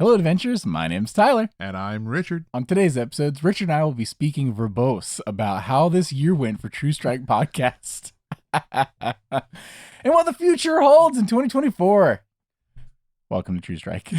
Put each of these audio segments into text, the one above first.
Hello, adventurers. My name's Tyler. And I'm Richard. On today's episodes, Richard and I will be speaking verbose about how this year went for True Strike Podcast and what the future holds in 2024. Welcome to True Strike.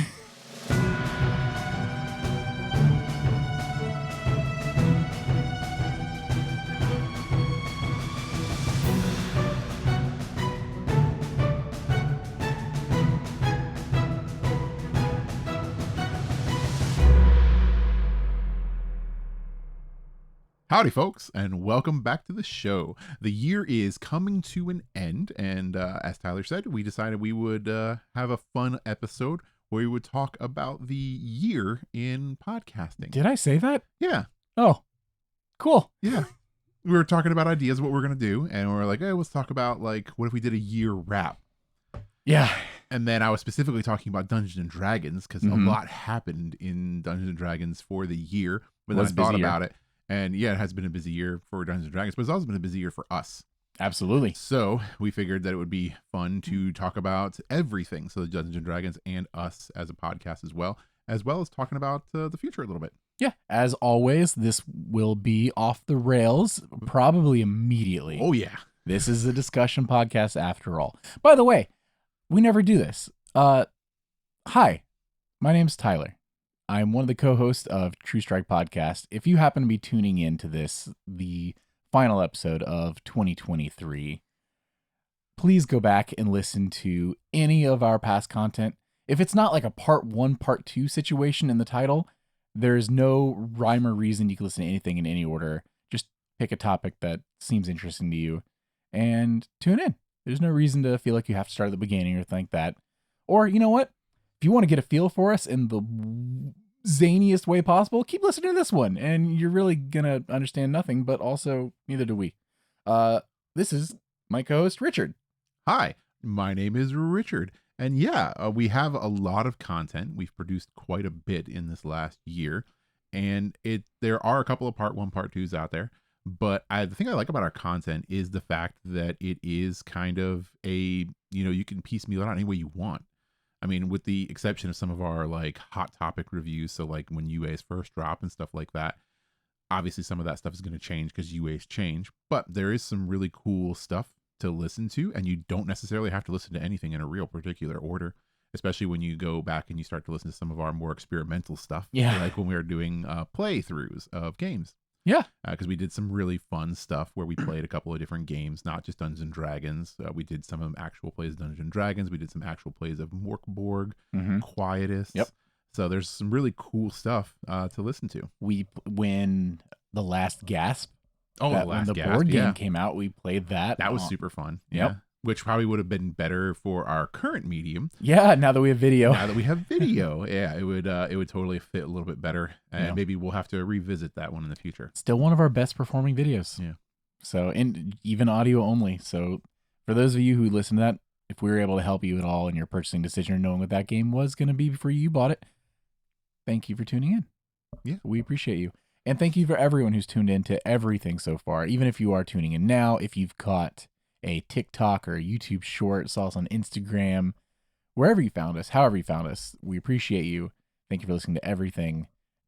Howdy, folks, and welcome back to the show. The year is coming to an end, and as Tyler said, we decided we would have a fun episode where we would talk about the year in podcasting. Did I say that? Yeah. Oh, cool. Yeah. We were talking about ideas of what we're going to do, and we were like, hey, let's talk about, like, what if we did a year wrap? Yeah. And then I was specifically talking about Dungeons and Dragons, because a lot happened in Dungeons and Dragons for the year, but then I thought about it. And yeah, it has been a busy year for Dungeons & Dragons, but it's also been a busy year for us. Absolutely. So we figured that it would be fun to talk about everything. So the Dungeons & Dragons and us as a podcast as well as talking about the future a little bit. Yeah. As always, this will be off the rails probably immediately. Oh, yeah. This is a discussion podcast after all. By the way, we never do this. Hi, my name's Tyler. I'm one of the co-hosts of True Strike Podcast. If you happen to be tuning into this, the final episode of 2023, please go back and listen to any of our past content. If it's not like a part 1, part 2 situation in the title, there's no rhyme or reason you can listen to anything in any order. Just pick a topic that seems interesting to you and tune in. There's no reason to feel like you have to start at the beginning or think that. Or, you know what? If you want to get a feel for us in the zaniest way possible, keep listening to this one, and you're really gonna understand nothing, but also neither do we. This is my co-host, Richard. Hi, my name is Richard. And yeah, we have a lot of content. We've produced quite a bit in this last year. And there are a couple of part 1, part 2s out there. But the thing I like about our content is the fact that it is kind of you can piecemeal it out any way you want. I mean, with the exception of some of our like hot topic reviews. So like when UAs first drop and stuff like that, obviously some of that stuff is going to change because UAs change, but there is some really cool stuff to listen to. And you don't necessarily have to listen to anything in a real particular order, especially when you go back and you start to listen to some of our more experimental stuff. Yeah. Like when we were doing playthroughs of games. Yeah. Because we did some really fun stuff where we played a couple of different games, not just Dungeons and Dragons. We did some actual plays of Dungeons and Dragons. We did some actual plays of Morkborg, Quietus. Yep. So there's some really cool stuff to listen to. When The Last Gasp, when the Gasp, board game came out, we played that. That was super fun. Yep. Yeah. Which probably would have been better for our current medium. Yeah, now that we have video. Now that we have video, yeah, it would totally fit a little bit better, and maybe we'll have to revisit that one in the future. Still one of our best performing videos. Yeah. So, and even audio only. So, for those of you who listen to that, if we were able to help you at all in your purchasing decision or knowing what that game was going to be before you bought it, thank you for tuning in. Yeah, we appreciate you, and thank you for everyone who's tuned in to everything so far. Even if you are tuning in now, if you've caught a TikTok or a YouTube short, saw us on Instagram, wherever you found us, however you found us, we appreciate you. Thank you for listening to everything,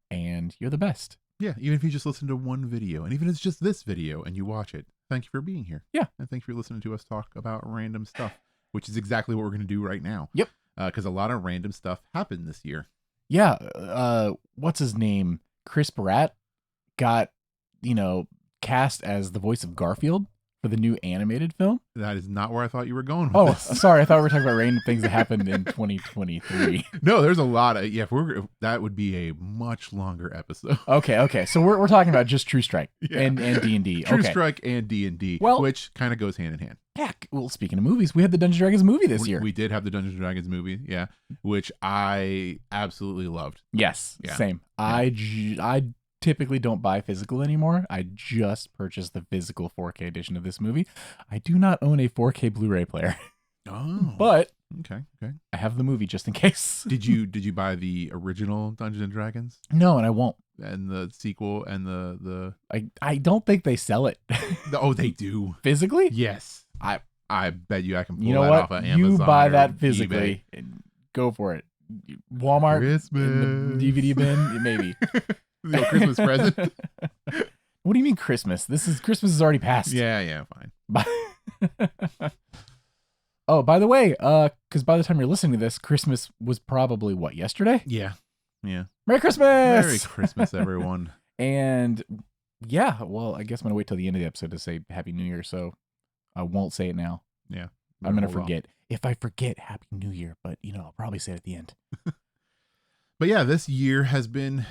and you're the best. Yeah, even if you just listen to one video, and even if it's just this video and you watch it, thank you for being here. Yeah. And thank you for listening to us talk about random stuff, which is exactly what we're going to do right now. Yep. Because a lot of random stuff happened this year. Yeah. What's his name? Chris Pratt got, cast as the voice of Garfield for the new animated film. That is not where I thought you were going with this. Sorry. I thought we were talking about random things that happened in 2023. No, there's a lot of, that would be a much longer episode. Okay. So we're talking about just True Strike and D&D. True Strike and D&D, which kind of goes hand in hand. Yeah. Well, speaking of movies, we had the Dungeons & Dragons movie this year. We did have the Dungeons & Dragons movie, yeah, which I absolutely loved. Yes, yeah. Same. Yeah. I typically don't buy physical anymore. I just purchased the physical 4K edition of this movie. I do not own a 4K Blu-ray player. Oh, but okay. I have the movie just in case. Did you buy the original Dungeons and Dragons? No, and I won't. And the sequel and the I don't think they sell it. Oh, they do physically. Yes, I bet you I can pull you know that what? off of Amazon. You buy or that physically. eBay. Go for it. Walmart Christmas. in the DVD bin, maybe. The Christmas present. What do you mean Christmas? Christmas is already passed. Yeah, fine. Oh, by the way, because by the time you're listening to this, Christmas was probably what, yesterday? Yeah. Merry Christmas! Merry Christmas, everyone. And yeah, well, I guess I'm gonna wait till the end of the episode to say Happy New Year, so I won't say it now. Yeah. I'm gonna forget. If I forget, Happy New Year, but I'll probably say it at the end. But yeah, this year has been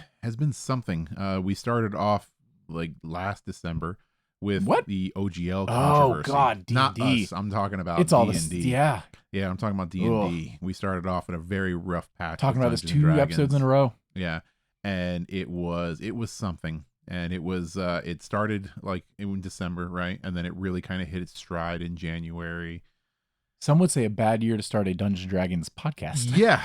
something. We started off like last December with the OGL controversy. Oh God, D&D. Not us. I'm talking about it's all D&D. Yeah, I'm talking about D&D. We started off in a very rough patch. Talking about this 2 episodes in a row. Yeah, and it was something. And it started like in December, right? And then it really kind of hit its stride in January. Some would say a bad year to start a Dungeons & Dragons podcast. Yeah,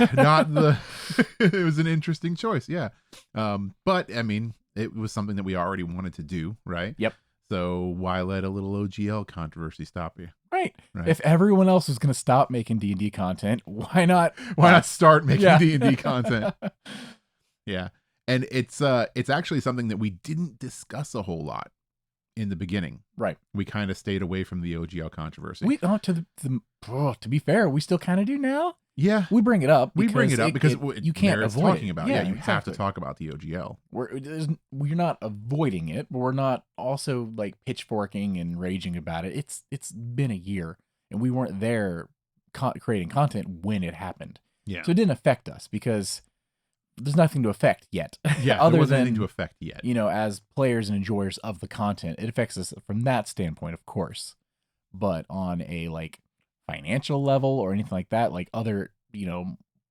it was an interesting choice. Yeah. But I mean, it was something that we already wanted to do, right? Yep. So why let a little OGL controversy stop you? Right. If everyone else was going to stop making D&D content, why not? Why not start making D&D content? Yeah. And it's actually something that we didn't discuss a whole lot in the beginning. Right. We kind of stayed away from the OGL controversy. To be fair, we still kind of do now. Yeah. We bring it up. Because you can't avoid talking about. Yeah, you have to talk about the OGL. We're not avoiding it, but we're not also like pitchforking and raging about it. It's been a year, and we weren't there creating content when it happened. Yeah. So it didn't affect us because there's nothing to affect yet. Yeah, other there wasn't than anything to affect yet. As players and enjoyers of the content, it affects us from that standpoint, of course. But on a like financial level or anything like that, like other,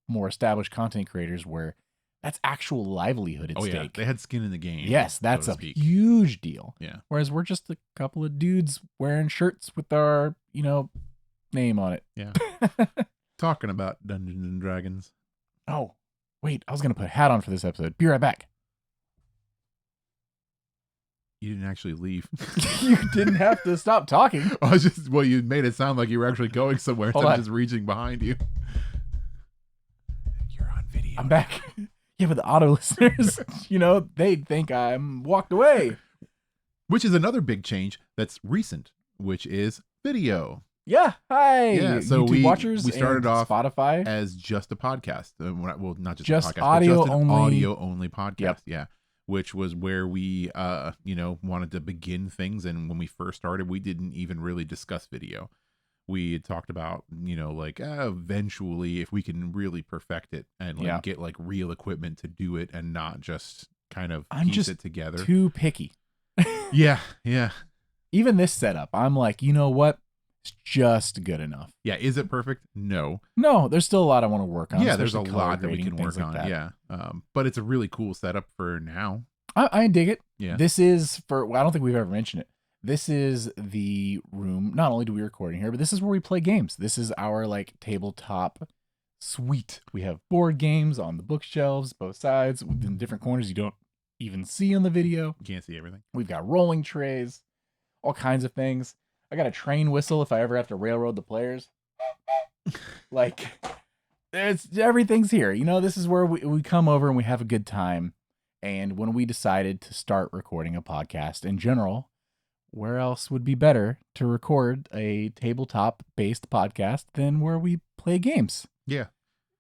more established content creators where that's actual livelihood at stake. Yeah. They had skin in the game. Yes, that's a huge deal. Yeah. Whereas we're just a couple of dudes wearing shirts with our, name on it. Yeah. Talking about Dungeons and Dragons. Oh, wait, I was going to put a hat on for this episode. Be right back. You didn't actually leave. You didn't have to stop talking. You made it sound like you were actually going somewhere. So I'm just reaching behind you. You're on video. I'm back. Yeah, but the auto listeners, they'd think I'm walked away. Which is another big change that's recent, which is video. Yeah. Hi. Yeah. So YouTube watchers we started off Spotify as just a podcast. Well, not just a podcast, audio but just an only. Audio only podcast. Yep. Yeah. Which was where we, wanted to begin things. And when we first started, we didn't even really discuss video. We had talked about, eventually if we can really perfect it and get like real equipment to do it and not just kind of piece it together. Too picky. Yeah. Yeah. Even this setup, I'm like, you know what? It's just good enough. Yeah. Is it perfect? No. There's still a lot I want to work on. Yeah, there's a lot that we can work on. That. Yeah. But it's a really cool setup for now. I dig it. Yeah. This is I don't think we've ever mentioned it. This is the room. Not only do we record in here, but this is where we play games. This is our like tabletop suite. We have board games on the bookshelves, both sides, in different corners you don't even see on the video. You can't see everything. We've got rolling trays, all kinds of things. I got a train whistle if I ever have to railroad the players. Like, everything's here. This is where we come over and we have a good time. And when we decided to start recording a podcast in general, where else would be better to record a tabletop-based podcast than where we play games? Yeah.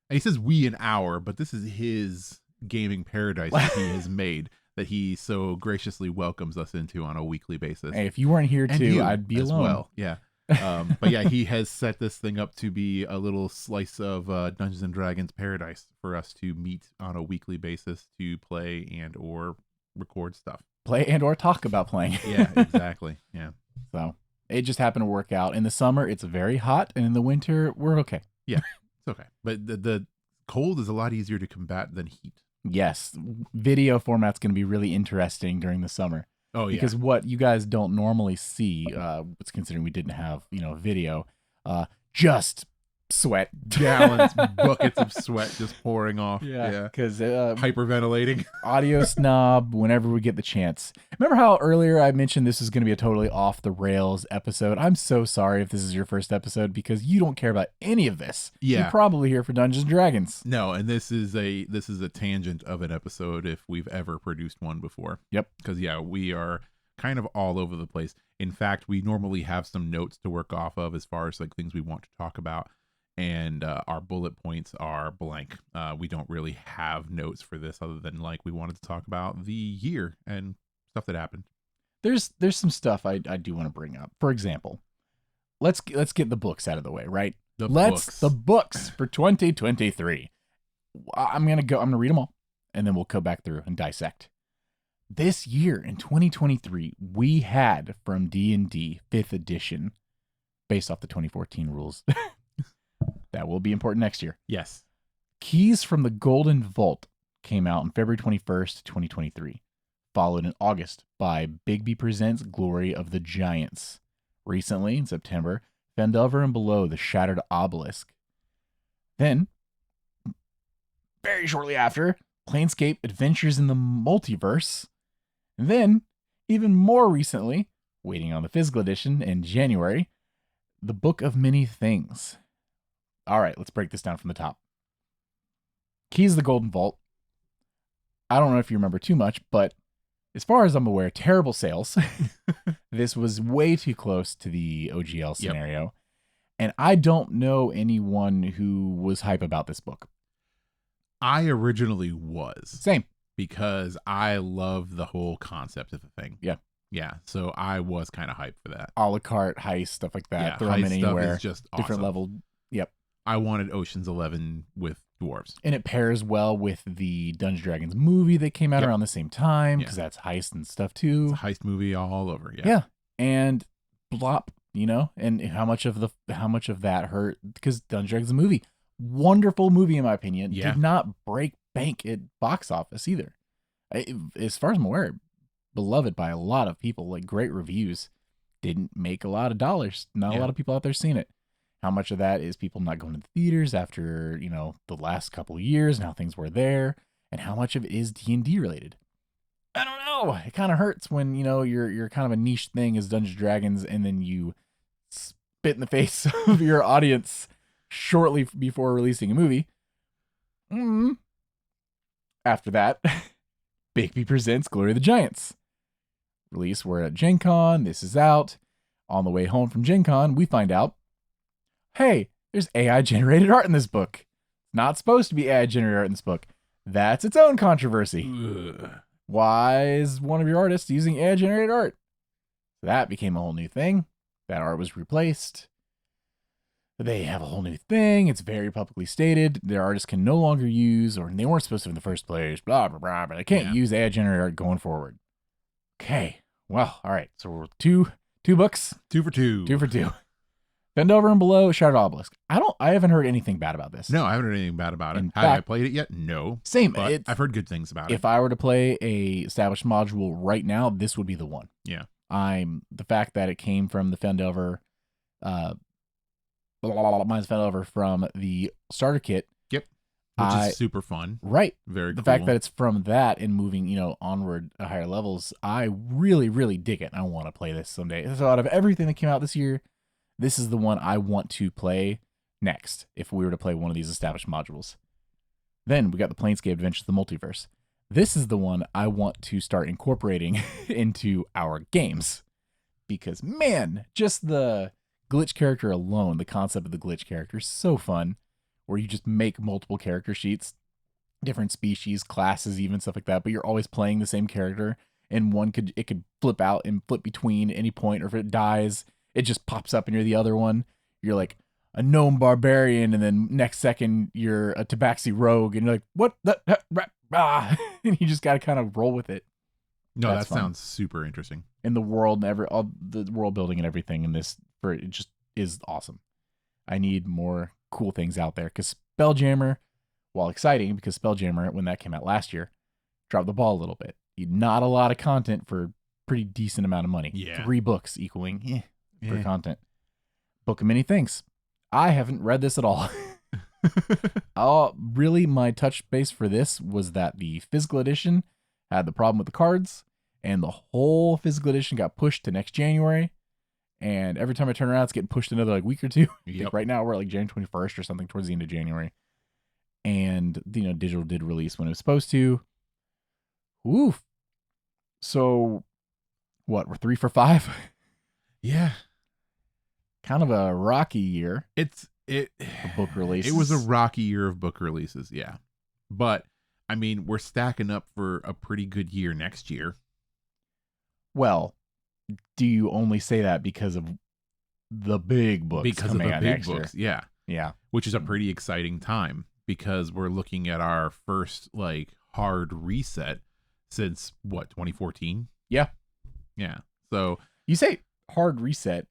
And he says we an hour, but this is his gaming paradise that he has made that he so graciously welcomes us into on a weekly basis. Hey, if you weren't here too, I'd be alone. Well. Yeah. But yeah, he has set this thing up to be a little slice of Dungeons and Dragons paradise for us to meet on a weekly basis to play and or record stuff. Play and or talk about playing. Yeah, exactly. Yeah. So it just happened to work out. In the summer, it's very hot, and in the winter, we're okay. Yeah, it's okay. But the cold is a lot easier to combat than heat. Yes, video format's going to be really interesting during the summer. Oh, yeah. Because what you guys don't normally see, considering we didn't have, video, just sweat. Gallons, buckets of sweat just pouring off. Yeah. Because Hyperventilating. audio snob whenever we get the chance. Remember how earlier I mentioned this is going to be a totally off the rails episode? I'm so sorry if this is your first episode because you don't care about any of this. Yeah. You're probably here for Dungeons and Dragons. No, and this is a tangent of an episode if we've ever produced one before. Yep. Because we are kind of all over the place. In fact, we normally have some notes to work off of as far as like things we want to talk about. And our bullet points are blank. We don't really have notes for this other than like we wanted to talk about the year and stuff that happened. There's some stuff I do want to bring up. For example, let's get the books out of the way, right? The books for 2023. I'm gonna read them all, and then we'll go back through and dissect. This year in 2023, we had from D&D 5th edition, based off the 2014 rules. That will be important next year. Yes. Keys from the Golden Vault came out on February 21st, 2023, followed in August by Bigby Presents Glory of the Giants. Recently, in September, Fendelver and Below the Shattered Obelisk. Then, very shortly after, Planescape Adventures in the Multiverse. And then, even more recently, waiting on the physical edition in January, The Book of Many Things. All right, let's break this down from the top. Keys of the Golden Vault. I don't know if you remember too much, but as far as I'm aware, terrible sales. This was way too close to the OGL scenario. Yep. And I don't know anyone who was hype about this book. I originally was. Same. Because I love the whole concept of the thing. Yeah. Yeah. So I was kind of hyped for that. A la carte, heist, stuff like that. Yeah, throw them in anywhere. Is just different awesome. level. Yep. I wanted Ocean's 11 with dwarves. And it pairs well with the Dungeons & Dragons movie that came out around the same time, because that's heist and stuff too. It's a heist movie all over. Yeah. Yeah. And blop, and how much of that hurt, because Dungeons & Dragons movie, wonderful movie in my opinion, did not break bank at box office either. As far as I'm aware, beloved by a lot of people, like great reviews, didn't make a lot of dollars. Not a lot of people out there seeing it. How much of that is people not going to the theaters after, the last couple of years and how things were there, and how much of it is D&D related? I don't know. It kind of hurts when, you're kind of a niche thing as Dungeons & Dragons, and then you spit in the face of your audience shortly before releasing a movie. After that, Bigby Presents Glory of the Giants. Release, we're at Gen Con. This is out. On the way home from Gen Con, we find out, hey, there's AI-generated art in this book. Not supposed to be AI-generated art in this book. That's its own controversy. Ugh. Why is one of your artists using AI-generated art? That became a whole new thing. That art was replaced. They have a whole new thing. It's very publicly stated. Their artists can no longer use, or they weren't supposed to in the first place, blah, blah, blah, but they can't use AI-generated art going forward. Okay. Well, all right. So we're two books. 2 for 2. 2 for 2. Fendelver and Below, Shattered Obelisk. I haven't heard anything bad about this. No, I haven't heard anything bad about it. In Have I fact, played it yet? No. Same. But I've heard good things about it. If I were to play a established module right now, this would be the one. Yeah. The fact that it came from the Fendelver, mine's Fendelver from the starter kit. Yep. Which is super fun. Right. Very the cool. fact that it's from that and moving, onward to higher levels, I really, really dig it. I want to play this someday. So out of everything that came out this year, this is the one I want to play next if we were to play one of these established modules. Then we got the Planescape Adventures of the Multiverse. This is the one I want to start incorporating into our games. Because, man, just the glitch character alone, the concept of the glitch character is so fun. Where you just make multiple character sheets, different species, classes, even stuff like that, but you're always playing the same character, and it could flip out and flip between any point, or if it dies, it just pops up and you're the other one. You're like a gnome barbarian, and then next second you're a tabaxi rogue, and you're like, what? And you just got to kind of roll with it. No, that sounds super interesting. And the world and all the world building and everything in this, it just is awesome. I need more cool things out there, because Spelljammer, while exciting, because Spelljammer, when that came out last year, dropped the ball a little bit. Not a lot of content for pretty decent amount of money. Yeah. 3 books equaling for content. Book of Many Things. I haven't read this at all. Really, my touch base for this was that the physical edition had the problem with the cards, and the whole physical edition got pushed to next January. And every time I turn around, it's getting pushed another like week or two. I think right now we're at like January 21st or something, towards the end of January. And digital did release when it was supposed to. Oof. So, what? We're 3 for 5. Yeah. Kind of a rocky year. For book releases. It was a rocky year of book releases, yeah. But I mean, we're stacking up for a pretty good year next year. Well, do you only say that because of the big books? Because of the big books, year? Yeah. Which is a pretty exciting time because we're looking at our first like hard reset since what, 2014? Yeah. Yeah. So you say hard reset.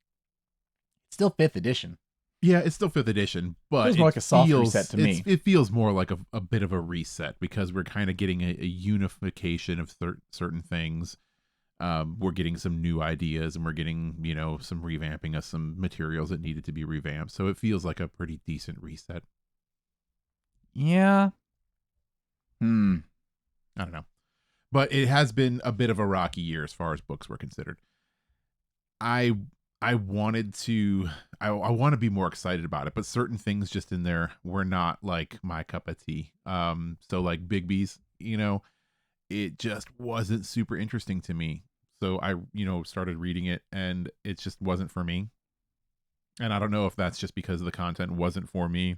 It's still 5th edition. Yeah, it's still 5th edition, but it feels more like a soft reset to me. It feels more like a bit of a reset because we're kind of getting a unification of certain things. We're getting some new ideas, and we're getting some revamping of some materials that needed to be revamped. So it feels like a pretty decent reset. Yeah. I don't know, but it has been a bit of a rocky year as far as books were considered. I wanted to I want to be more excited about it, but certain things just in there were not like my cup of tea. So like Bigby's, it just wasn't super interesting to me. So I, started reading it and it just wasn't for me. And I don't know if that's just because the content wasn't for me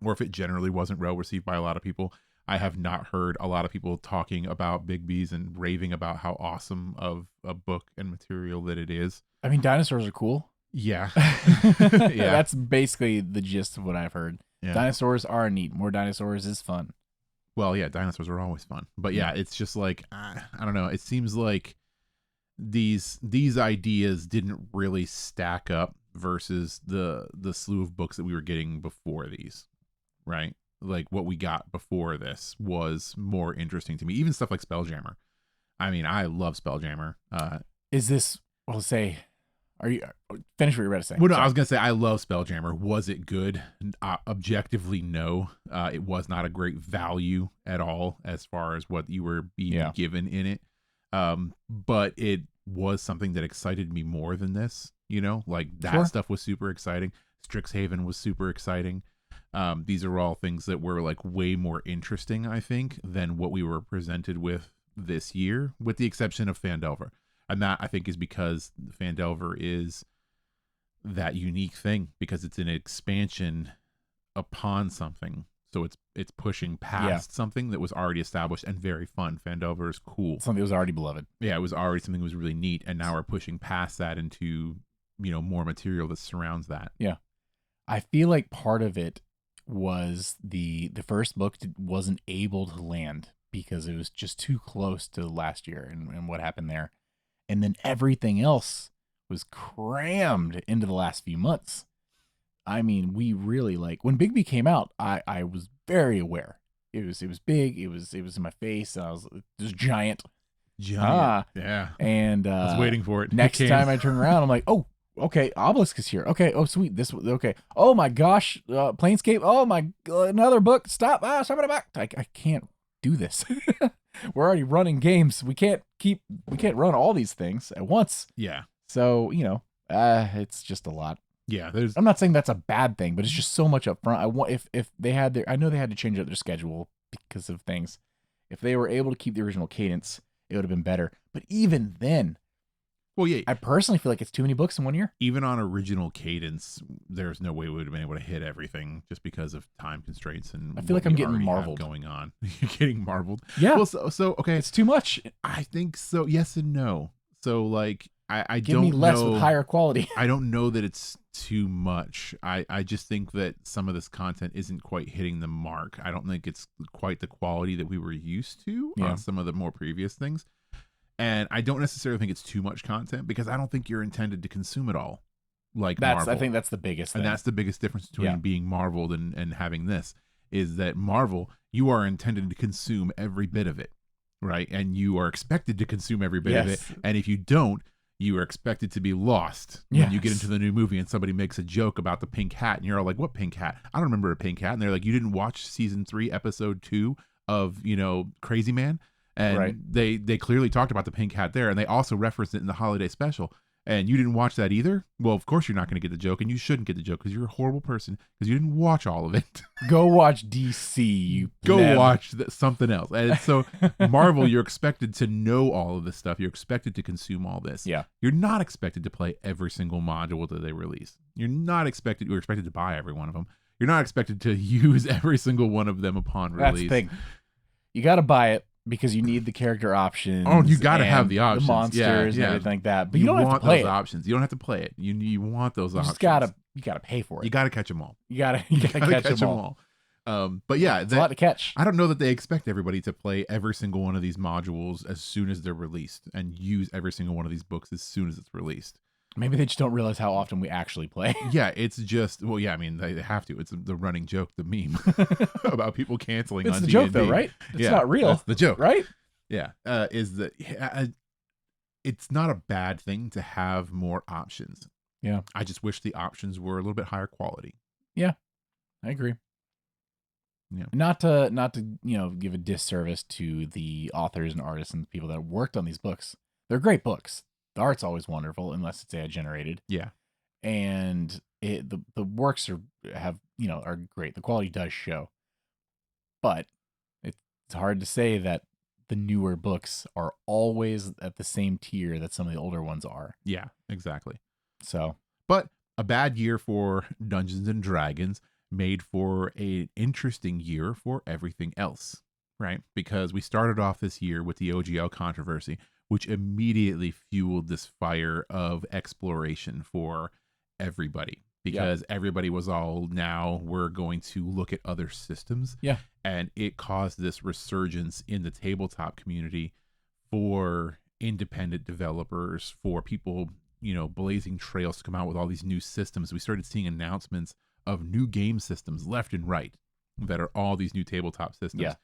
or if it generally wasn't well received by a lot of people. I have not heard a lot of people talking about Bigby's and raving about how awesome of a book and material that it is. I mean, dinosaurs are cool. Yeah. Yeah. That's basically the gist of what I've heard. Yeah. Dinosaurs are neat. More dinosaurs is fun. Well, yeah, dinosaurs are always fun. But yeah, it's just like, I don't know. It seems like these ideas didn't really stack up versus the slew of books that we were getting before these, right? Like what we got before this was more interesting to me. Even stuff like Spelljammer. I mean, I love Spelljammer. Is this, well, say, are you finish what you're about to say? Well, no, I was gonna say I love Spelljammer. Was it good? Objectively, no. It was not a great value at all as far as what you were being given in it. But it was something that excited me more than this. Like that stuff was super exciting. Strixhaven was super exciting. These are all things that were like way more interesting, I think, than what we were presented with this year, with the exception of Phandelver. And that, I think, is because Phandelver is that unique thing because it's an expansion upon something. So it's pushing past something that was already established and very fun. Phandelver is cool. Something that was already beloved. Yeah, it was already something that was really neat. And now we're pushing past that into, more material that surrounds that. Yeah. I feel like part of it was the first book wasn't able to land because it was just too close to last year and what happened there. And then everything else was crammed into the last few months. I mean, we really when Bigby came out, I was very aware. It was big. It was in my face. And it was giant. Yeah. And I was waiting for it. Next time I turn around, I'm like, oh, okay, Obelisk is here. Okay, oh sweet, okay. Oh my gosh, Planescape. Oh my, another book. Stop! Stop it back. I can't do this. We're already running games. We can't run all these things at once. Yeah. So it's just a lot. Yeah. I'm not saying that's a bad thing, but it's just so much up front. I want if they had I know they had to change up their schedule because of things. If they were able to keep the original cadence, it would have been better. But even then. Well, yeah. I personally feel like it's too many books in one year. Even on original cadence, there's no way we would have been able to hit everything just because of time constraints and I feel like I'm getting marveled going on. You're getting marveled. Yeah. Well, so okay, it's too much. I think so. Yes and no. So like, I Give don't me less know, with higher quality. I don't know that it's too much. I just think that some of this content isn't quite hitting the mark. I don't think it's quite the quality that we were used to on some of the more previous things. And I don't necessarily think it's too much content because I don't think you're intended to consume it all. Like Marvel. I think that's the biggest thing. And that's the biggest difference between being marveled and having this is that Marvel, you are intended to consume every bit of it, right? And you are expected to consume every bit of it. And if you don't, You are expected to be lost when you get Yes. into the new movie and somebody makes a joke about the pink hat. And you're all like, what pink hat? I don't remember a pink hat. And they're like, you didn't watch season 3, episode 2 of, Crazy Man? And Right. they clearly talked about the pink hat there. And they also referenced it in the holiday special. And you didn't watch that either? Well, of course you're not going to get the joke, and you shouldn't get the joke because you're a horrible person because you didn't watch all of it. Go watch DC, you Go pleb. watch something else. And so Marvel, you're expected to know all of this stuff. You're expected to consume all this. Yeah. You're not expected to play every single module that they release. You're expected to buy every one of them. You're not expected to use every single one of them upon release. That's the thing. You got to buy it because you need the character options. Oh, you got to have the options. The monsters and everything like that. But you don't want have to play those it. options. You don't have to play it. You want those options. You gotta pay for it. You got to catch them all. You gotta catch them all. But yeah, it's a lot to catch. I don't know that they expect everybody to play every single one of these modules as soon as they're released and use every single one of these books as soon as it's released. Maybe they just don't realize how often we actually play. Yeah, it's just I mean, they have to. It's the running joke, the meme about people canceling. It's on the D&D. joke, though, right? It's not real. That's the joke, right? Yeah, is that it's not a bad thing to have more options. Yeah, I just wish the options were a little bit higher quality. Yeah, I agree. Yeah, not to give a disservice to the authors and artists and people that worked on these books. They're great books. The art's always wonderful, unless it's AI generated. Yeah, and the works are great. The quality does show, but it's hard to say that the newer books are always at the same tier that some of the older ones are. Yeah, exactly. So, but a bad year for Dungeons and Dragons made for an interesting year for everything else, right? Because we started off this year with the OGL controversy, which immediately fueled this fire of exploration for everybody. Because everybody was all, now we're going to look at other systems. Yeah. And it caused this resurgence in the tabletop community for independent developers, for people, blazing trails to come out with all these new systems. We started seeing announcements of new game systems left and right that are all these new tabletop systems. Yeah.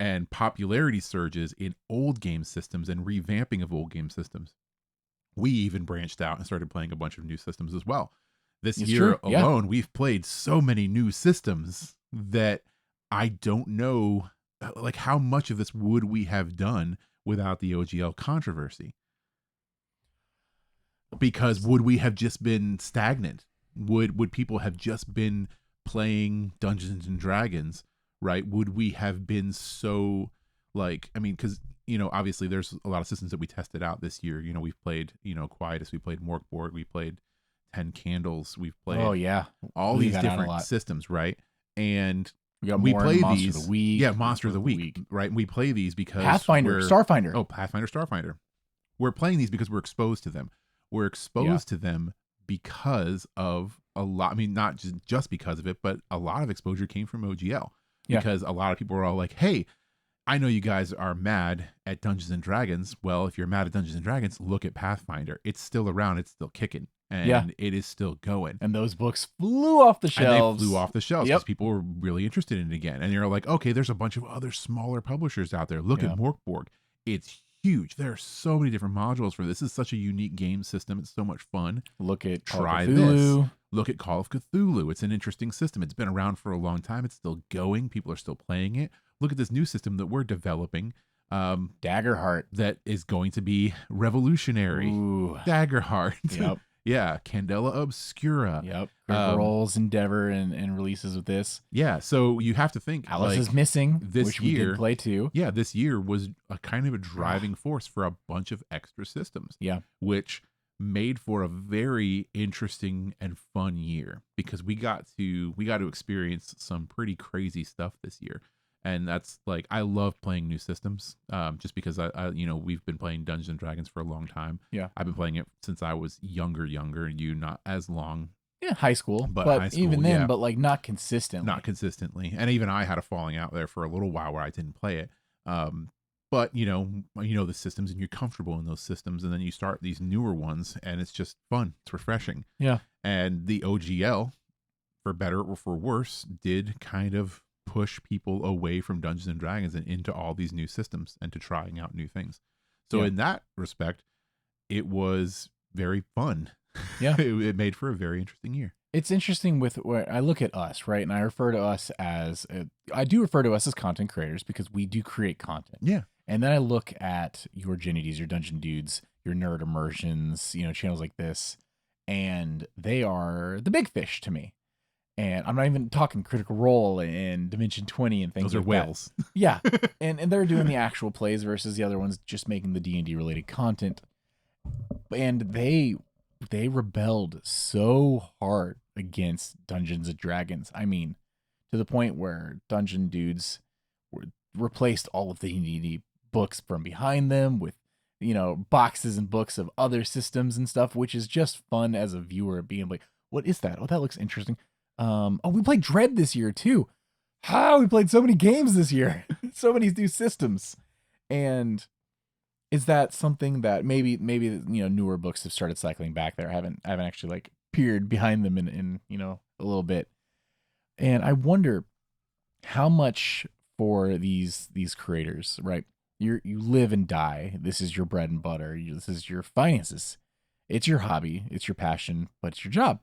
And popularity surges in old game systems and revamping of old game systems. We even branched out and started playing a bunch of new systems as well. This year alone, we've played so many new systems that I don't know, like, how much of this would we have done without the OGL controversy? Because would we have just been stagnant? Would people have just been playing Dungeons and Dragons, right? Would we have been so, because, obviously there's a lot of systems that we tested out this year. We've played, Quietus, we played Morkborg, we played 10 Candles, we've played all these different systems, right? And we play these. Of the Week, Monster of the Week, right? We play these because Pathfinder, Starfinder. Oh, Pathfinder, Starfinder. We're playing these because we're exposed to them. We're exposed to them because of a lot. I mean, not just because of it, but a lot of exposure came from OGL. Because a lot of people were all like, hey, I know you guys are mad at Dungeons and Dragons. Well, if you're mad at Dungeons and Dragons, look at Pathfinder. It's still around. It's still kicking. And it is still going. And those books flew off the shelves. And they flew off the shelves because people were really interested in it again. And you're like, okay, there's a bunch of other smaller publishers out there. Look at Morkborg. It's huge. There are so many different modules for this. This is such a unique game system. It's so much fun. Look at Try this. Look at Call of Cthulhu. It's an interesting system. It's been around for a long time. It's still going. People are still playing it. Look at this new system that we're developing. Daggerheart. That is going to be revolutionary. Ooh. Daggerheart. Yep. Yeah, Candela Obscura. Yep. Rolls Endeavor and releases with this. Yeah, so you have to think Alice is Missing, this which year, we did play too. Yeah, this year was a kind of a driving force for a bunch of extra systems. Yeah. Which made for a very interesting and fun year because we got to experience some pretty crazy stuff this year. And that's like, I love playing new systems, just because I we've been playing Dungeons and Dragons for a long time. Yeah, I've been playing it since I was younger. You not as long. Yeah, high school, but high school, even then, but like not consistently. Not consistently, and even I had a falling out there for a little while where I didn't play it. But you know the systems, and you're comfortable in those systems, and then you start these newer ones, and it's just fun. It's refreshing. Yeah, and the OGL, for better or for worse, did kind of push people away from Dungeons and Dragons and into all these new systems and to trying out new things. So in that respect, it was very fun. Yeah. It made for a very interesting year. It's interesting with where I look at us, right? And I refer to us as, I do refer to us as content creators because we do create content. Yeah. And then I look at your Genities, your Dungeon Dudes, your Nerd Immersions, channels like this, and they are the big fish to me. And I'm not even talking Critical Role and Dimension 20 and things Those are like whales. that. Yeah. and they're doing the actual plays versus the other ones just making the D&D related content. And they rebelled so hard against Dungeons and Dragons. I mean, to the point where Dungeon Dudes replaced all of the D&D books from behind them with boxes and books of other systems and stuff, which is just fun as a viewer, being like, what is that? Oh, that looks interesting. We played Dread this year too. We played so many games this year. So many new systems. And is that something that maybe newer books have started cycling back there? I haven't actually like peered behind them in a little bit. And I wonder how much for these creators, right? You live and die. This is your bread and butter. This is your finances. It's your hobby. It's your passion, but it's your job.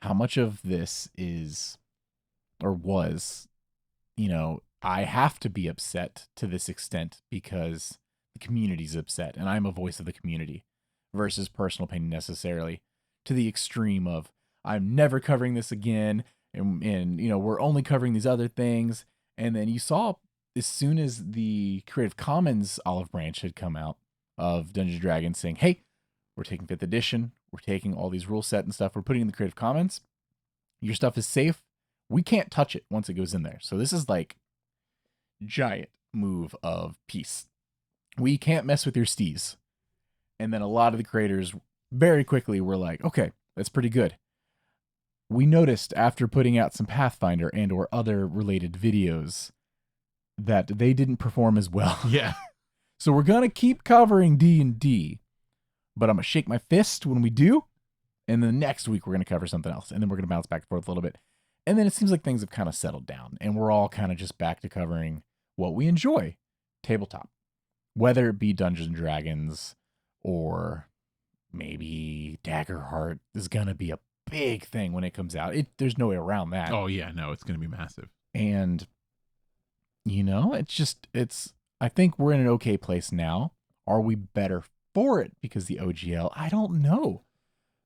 How much of this is or was, I have to be upset to this extent because the community's upset and I'm a voice of the community versus personal pain necessarily to the extreme of I'm never covering this again. And we're only covering these other things. And then you saw as soon as the Creative Commons olive branch had come out of Dungeons & Dragons saying, hey, we're taking 5th edition. We're taking all these rule set and stuff. We're putting in the Creative Commons. Your stuff is safe. We can't touch it once it goes in there. So this is like giant move of peace. We can't mess with your steez. And then a lot of the creators very quickly were like, okay, that's pretty good. We noticed after putting out some Pathfinder and or other related videos that they didn't perform as well. Yeah. So we're going to keep covering D&D, but I'm going to shake my fist when we do. And then next week we're going to cover something else. And then we're going to bounce back and forth a little bit. And then it seems like things have kind of settled down and we're all kind of just back to covering what we enjoy, tabletop, whether it be Dungeons and Dragons or maybe Daggerheart is going to be a big thing when it comes out. There's no way around that. Oh yeah, no, it's going to be massive. And I think we're in an okay place now. Are we better for it because the OGL? I don't know.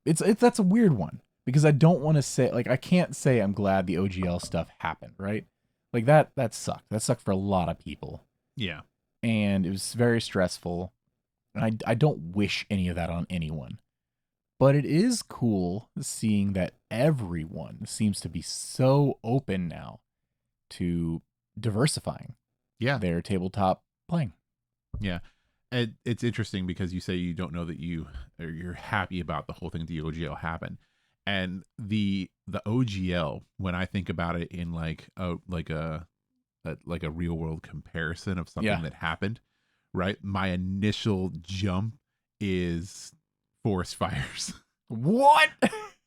That's a weird one because I don't want to say, like, I can't say I'm glad the OGL stuff happened, right? Like that sucked. That sucked for a lot of people. Yeah. And it was very stressful. And I don't wish any of that on anyone. But it is cool seeing that everyone seems to be so open now to diversifying their tabletop playing. Yeah. And it's interesting because you say you don't know that you're happy about the whole thing the OGL happened. And the OGL, when I think about it in like a real world comparison of something that happened, right? My initial jump is forest fires. What?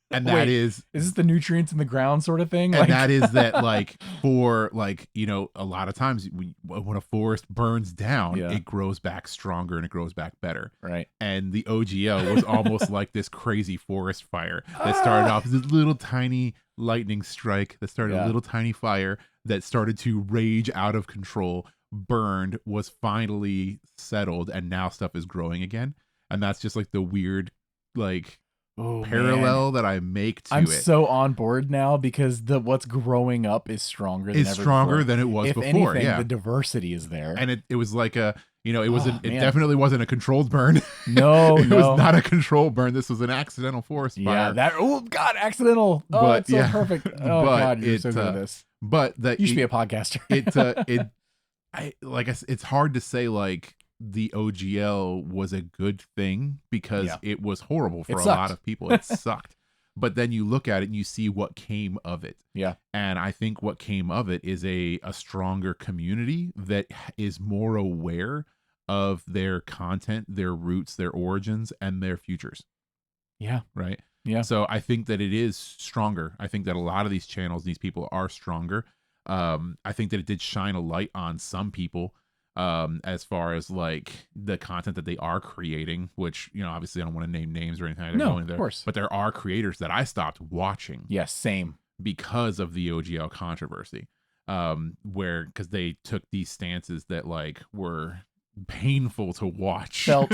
And that is this the nutrients in the ground sort of thing? And that is that, like, for like, a lot of times when a forest burns down, it grows back stronger and it grows back better. Right. And the OGL was almost like this crazy forest fire that started off as this little tiny lightning strike that started a little tiny fire that started to rage out of control, burned, was finally settled, and now stuff is growing again. And that's just like the weird, like, parallel that I make to it. I'm so on board now because what's growing up is stronger than than it was if before. Anything, the diversity is there. And it was like it definitely wasn't a controlled burn. No, it was not a controlled burn. This was an accidental forest fire. Accidental. Oh, but, it's so perfect. Oh God, you're so good at this. But that you should be a podcaster. It's hard to say like the OGL was a good thing because it was horrible for a lot of people. It sucked. But then you look at it and you see what came of it. Yeah. And I think what came of it is a stronger community that is more aware of their content, their roots, their origins, and their futures. Yeah. Right? Yeah. So I think that it is stronger. I think that a lot of these channels, these people are stronger. I think that it did shine a light on some people. as far as like the content that they are creating, which, you know, obviously I don't want to name names or anything like that No, going of there, course. but there are creators that I stopped watching Yes, same. because of the OGL controversy. Where because they took these stances that like were painful to watch. Felt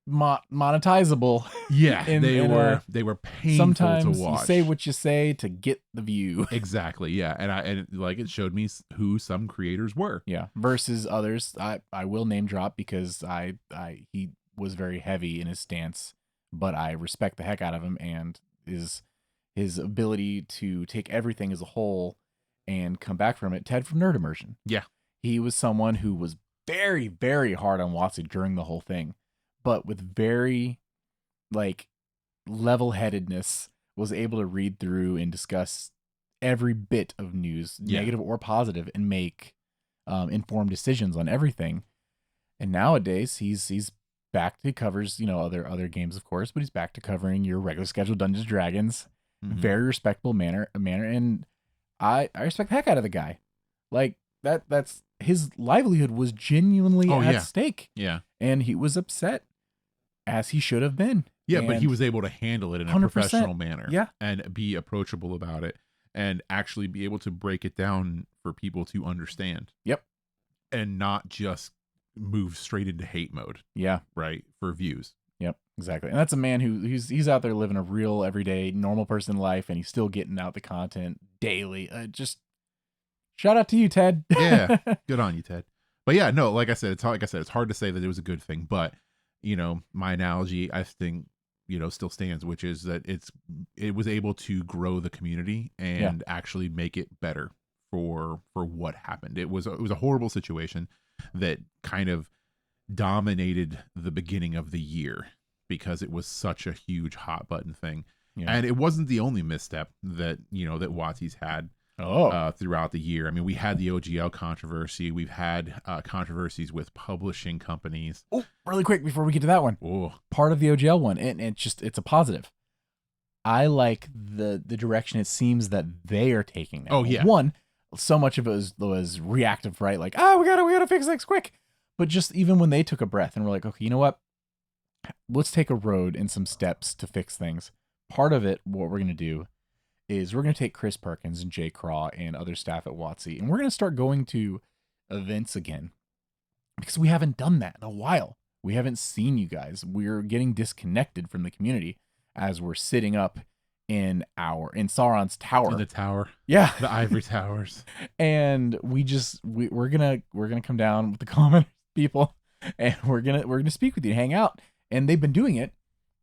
monetizable. Yeah, they were painful to Sometimes watch. you say what you say to get the view. Exactly. Yeah, and like it showed me who some creators were. Yeah, versus others. I will name drop because he was very heavy in his stance, but I respect the heck out of him and his ability to take everything as a whole and come back from it. Ted from Nerd Immersion. Yeah. He was someone who was very, very hard on Watson during the whole thing, but with very like level-headedness was able to read through and discuss every bit of news, negative or positive, and make informed decisions on everything. And nowadays he's back to covers, you know, other games of course, but he's back to covering your regular scheduled Dungeons and Dragons. Very respectable manner, and I respect the heck out of the guy. Like that's his livelihood was genuinely at stake. Yeah. And he was upset, as he should have been. Yeah, and but he was able to handle it in a 100%. professional manner. Yeah. And be approachable about it and actually be able to break it down for people to understand. Yep. And not just move straight into hate mode. Yeah. Right. For views. Yep, exactly. And that's a man he's out there living a real everyday normal person life, and he's still getting out the content daily. Just shout out to you, Ted. Yeah, good on you, Ted. But yeah, no, like I said, it's hard to say that it was a good thing, but you know, my analogy I think, you know, still stands, which is that it was able to grow the community and actually make it better for what happened. It was a horrible situation that kind of dominated the beginning of the year because it was such a huge hot button thing. Yeah. And it wasn't the only misstep that, you know, that WotC's had throughout the year. I mean, we had the OGL controversy. We've had controversies with publishing companies. Oh, really quick before we get to that one. Oh, part of the OGL one, and it's a positive. I like the direction it seems that they are taking now. Oh yeah. One, so much of it was reactive, right? Like, oh, we gotta fix things quick. But just even when they took a breath and were like, okay, you know what? Let's take a road and some steps to fix things. Part of it, what we're going to do is we're going to take Chris Perkins and Jay Craw and other staff at WotC, and we're going to start going to events again because we haven't done that in a while. We haven't seen you guys. We're getting disconnected from the community as we're sitting up in Sauron's tower. In the tower. Yeah. The ivory towers. And we're gonna come down with the common people, and we're gonna speak with you, hang out. And they've been doing it,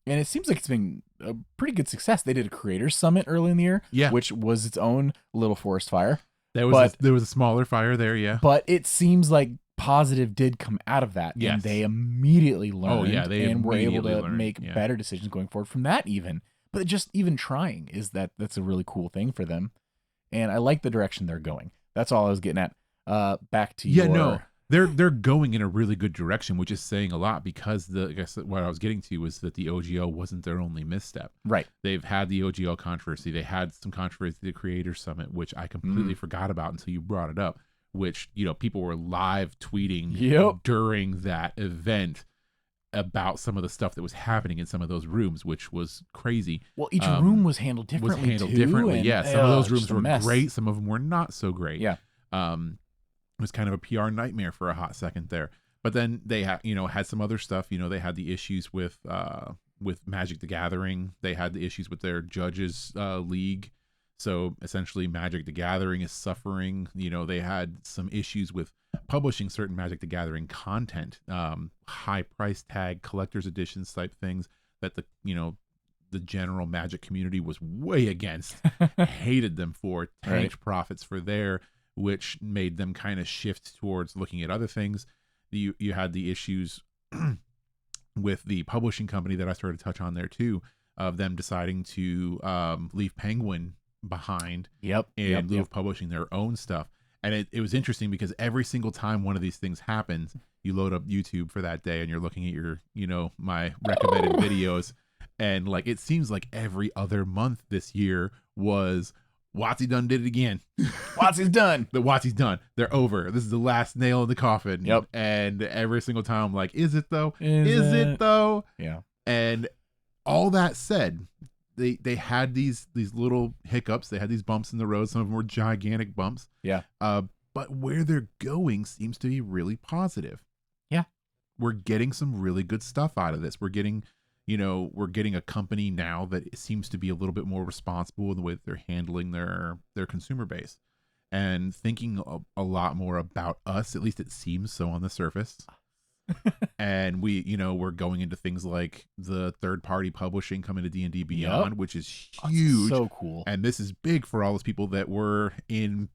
and it seems like it's been a pretty good success. They did a creators summit early in the year, which was its own little forest fire. There was a smaller fire there, yeah. But it seems like positive did come out of that, and they immediately learned. And were able to make better decisions going forward from that. But just even trying that's a really cool thing for them, and I like the direction they're going. That's all I was getting at. Back to they're going in a really good direction, which is saying a lot because I guess what I was getting to was that the OGL wasn't their only misstep. Right. They've had the OGL controversy. They had some controversy at the Creators Summit, which I completely forgot about until you brought it up. Which, you know, people were live tweeting during that event about some of the stuff that was happening in some of those rooms, which was crazy. Well, each room was handled differently. Yeah, some of those rooms were great. Some of them were not so great. Yeah. It was kind of a PR nightmare for a hot second there. But then they had some other stuff. You know, they had the issues with Magic the Gathering. They had the issues with their judges league. So essentially Magic the Gathering is suffering. You know, they had some issues with publishing certain Magic the Gathering content, high price tag, collector's editions type things that the general Magic community was way against, hated them for, tanked profits for there, which made them kind of shift towards looking at other things. You had the issues with the publishing company that I started to touch on there too, of them deciding to leave Penguin behind in lieu of publishing their own stuff. And it was interesting because every single time one of these things happens, you load up YouTube for that day and you're looking at your, my recommended videos. And like, it seems like every other month this year was WotC done did it again. WotC's done. The WotC's done. They're over. This is the last nail in the coffin. Yep. And every single time I'm like, is it though? Is it though? Yeah. And all that said, they had these little hiccups. They had these bumps in the road. Some of them were gigantic bumps. Yeah. But where they're going seems to be really positive. Yeah. We're getting some really good stuff out of this. We're getting a company now that seems to be a little bit more responsible in the way that they're handling their consumer base and thinking a lot more about us. At least it seems so on the surface. And we're going into things like the third-party publishing coming to D&D Beyond, which is huge. So cool. And this is big for all those people that were in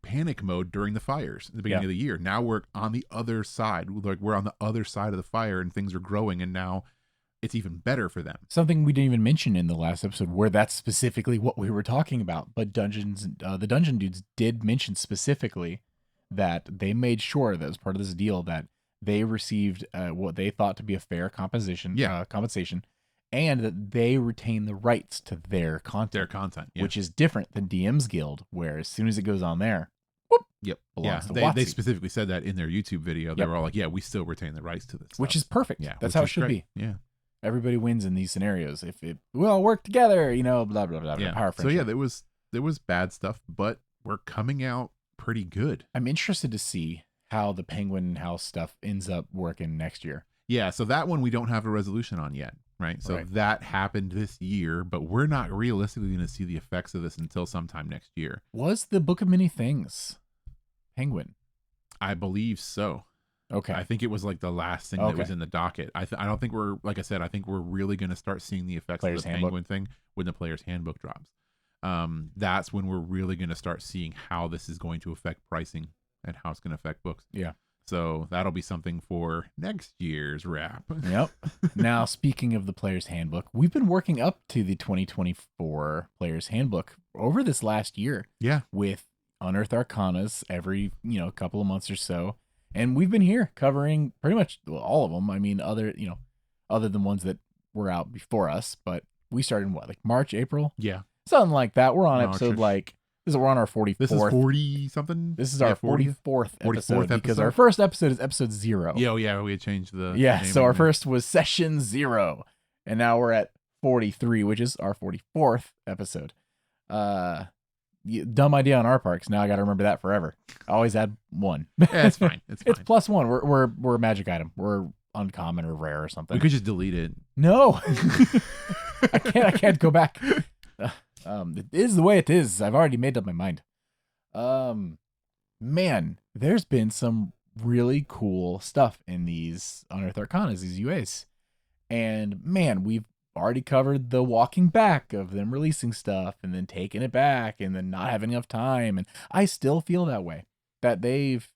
panic mode during the fires at the beginning of the year. Now we're on the other side. Like, we're on the other side of the fire and things are growing, and now it's even better for them. Something we didn't even mention in the last episode, where that's specifically what we were talking about, but the Dungeon Dudes did mention specifically that they made sure that as part of this deal that they received what they thought to be a fair compensation, and that they retain the rights to their content. Which is different than DM's Guild, where as soon as it goes on there, whoop, belongs to WotC. They specifically said that in their YouTube video. They were all like, yeah, we still retain the rights to this stuff. Which is perfect. Yeah, that's how it should be. Yeah. Everybody wins in these scenarios. If we all work together, blah, blah, blah. Yeah. Power so yeah, there was bad stuff, but we're coming out pretty good. I'm interested to see how the Penguin House stuff ends up working next year. Yeah, so that one we don't have a resolution on yet, right? So that happened this year, but we're not realistically going to see the effects of this until sometime next year. Was the Book of Many Things Penguin? I believe so. Okay. I think it was like the last thing that was in the docket. I don't think we're, like I said, I think we're really going to start seeing the effects of the Penguin thing when the Player's Handbook drops. That's when we're really going to start seeing how this is going to affect pricing and how it's going to affect books. Yeah. So that'll be something for next year's wrap. Yep. Now, speaking of the Player's Handbook, we've been working up to the 2024 Player's Handbook over this last year. Yeah. With Unearthed Arcanas every, couple of months or so. And we've been here covering pretty much all of them. I mean, other than ones that were out before us, but we started in like March, April? Yeah. Something like that. We're on episode we're on our 44th. This is 40 something? This is our 44th episode because our first episode is episode 0. Yeah, we had changed the name so our first was session 0. And now we're at 43, which is our 44th episode. Dumb idea on our part, because now I got to remember that forever. I always add 1. Yeah, it's fine. It's fine. It's +1. We're a magic item. We're uncommon or rare or something. We could just delete it. No. I can't go back. It is the way it is. I've already made up my mind. Man, there's been some really cool stuff in these Unearthed Arcanas, these UAs. And man, we've already covered the walking back of them releasing stuff and then taking it back and then not having enough time. And I still feel that way, that they've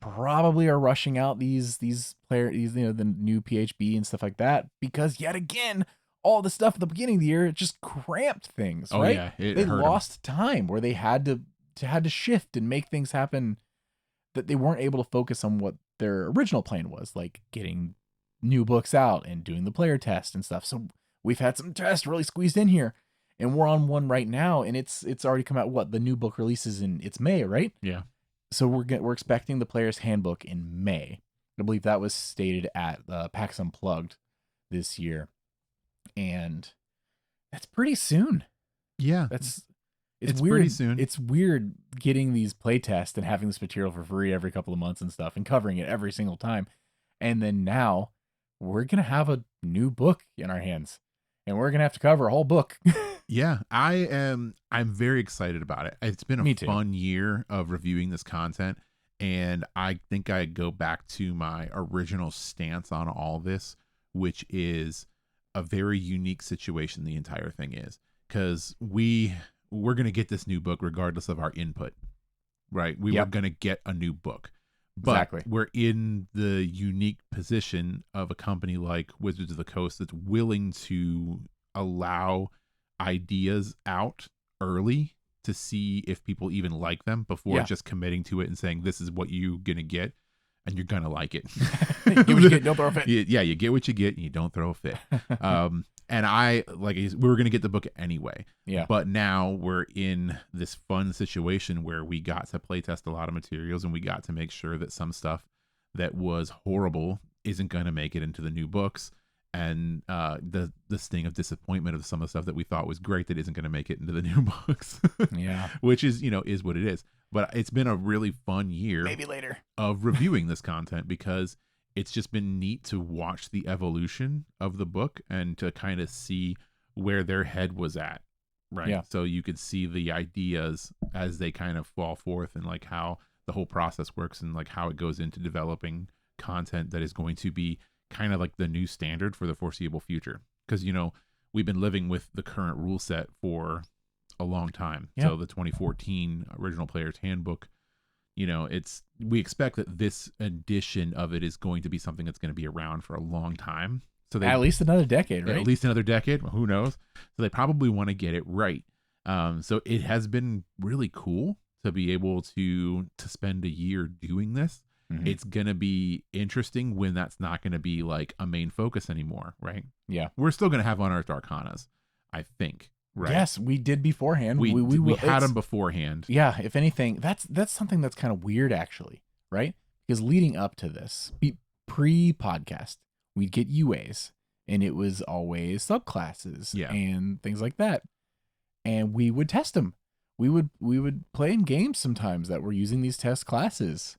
probably are rushing out the new PHB and stuff like that, because yet again, all the stuff at the beginning of the year, it just cramped things, right? Yeah, they lost time where they had to shift and make things happen that they weren't able to focus on what their original plan was, like getting new books out and doing the player test and stuff. So we've had some tests really squeezed in here, and we're on one right now, and it's already come out. The new book releases it's May, right? Yeah. So we're expecting the Player's Handbook in May. I believe that was stated at PAX Unplugged this year. And that's pretty soon. Yeah. It's weird. Pretty soon. It's weird getting these playtests and having this material for free every couple of months and stuff and covering it every single time. And then now we're going to have a new book in our hands, and we're going to have to cover a whole book. Yeah, I'm very excited about it. It's been a fun year of reviewing this content, and I think I go back to my original stance on all this, which is a very unique situation the entire thing is, because we're going to get this new book regardless of our input, right? We were going to get a new book. But we're in the unique position of a company like Wizards of the Coast that's willing to allow ideas out early to see if people even like them before just committing to it and saying, this is what you're going to get, and you're going to like it. You get what you get, don't throw a fit. Yeah, you get what you get, and you don't throw a fit. And we were going to get the book anyway. Yeah. But now we're in this fun situation where we got to playtest a lot of materials, and we got to make sure that some stuff that was horrible isn't going to make it into the new books. And the sting of disappointment of some of the stuff that we thought was great that isn't going to make it into the new books. Yeah. Which is, is what it is. But it's been a really fun year. Maybe later. Of reviewing this content, because it's just been neat to watch the evolution of the book and to kind of see where their head was at. Right. Yeah. So you could see the ideas as they kind of fall forth, and like how the whole process works, and like how it goes into developing content that is going to be kind of like the new standard for the foreseeable future. Because, we've been living with the current rule set for a long time. Yeah. So the 2014 original player's handbook, we expect that this edition of it is going to be something that's going to be around for a long time. So at least another decade, right? At least another decade. Who knows? So they probably want to get it right. So it has been really cool to be able to spend a year doing this. Mm-hmm. It's going to be interesting when that's not going to be like a main focus anymore, right? Yeah. We're still going to have Unearthed Arcanas, I think. Right. Yes, we did beforehand. We had them beforehand. Yeah, if anything, that's something that's kind of weird, actually, right? Because leading up to this, pre-podcast, we'd get UAs, and it was always subclasses and things like that, and we would test them. We would play in games sometimes that were using these test classes,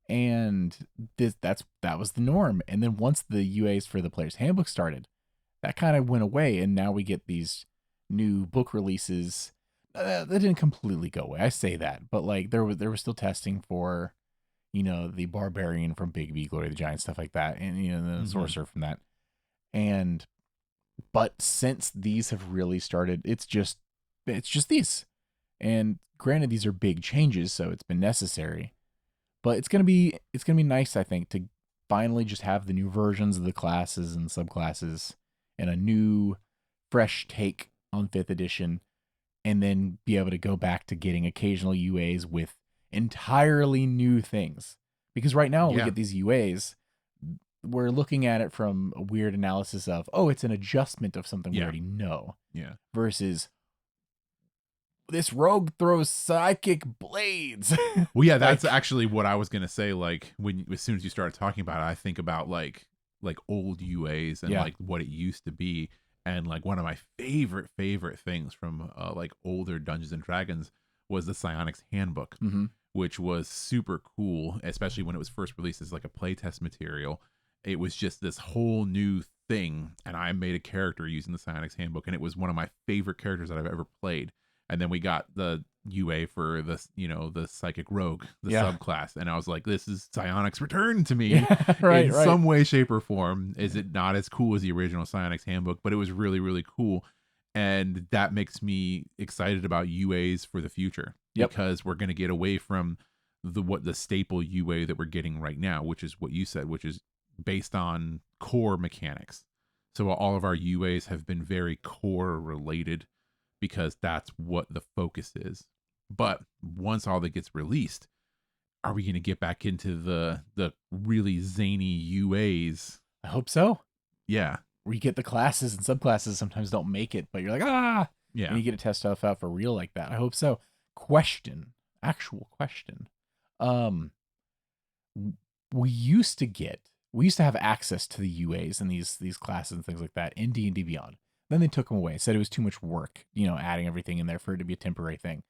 and that was the norm. And then once the UAs for the player's handbook started, that kind of went away, and now we get these new book releases that didn't completely go away. I say that, but like there was still testing for, the barbarian from Bigby, Glory of the Giant, stuff like that, and the sorcerer from that. But since these have really started, it's just these. And granted, these are big changes, so it's been necessary. But it's gonna be nice, I think, to finally just have the new versions of the classes and subclasses and a new, fresh take on 5th edition, and then be able to go back to getting occasional UAs with entirely new things. Because right now when we get these UAs, we're looking at it from a weird analysis of, it's an adjustment of something we already know. Yeah. Versus this rogue throws psychic blades. Well, yeah, that's actually what I was gonna say. Like as soon as you started talking about it, I think about like old UAs and like what it used to be. And like one of my favorite things from like older Dungeons and Dragons was the Psionics Handbook, which was super cool, especially when it was first released as like a playtest material. It was just this whole new thing, and I made a character using the Psionics Handbook, and it was one of my favorite characters that I've ever played. And then we got the UA for the Psychic Rogue, the subclass, and I was like, this is Psionics return to me in some way, shape, or form. Is it not as cool as the original Psionics Handbook? But it was really, really cool, and that makes me excited about UAs for the future because we're going to get away from the staple UA that we're getting right now, which is what you said, which is based on core mechanics. So all of our UAs have been very core related, because that's what the focus is. But once all that gets released, are we going to get back into the really zany UAs? I hope so. Yeah. Where you get the classes and subclasses sometimes don't make it, but you're like, yeah. And you get to test stuff out for real like that. I hope so. Actual question. We used to have access to the UAs and these classes and things like that in D&D Beyond. Then they took them away, said it was too much work, adding everything in there for it to be a temporary thing.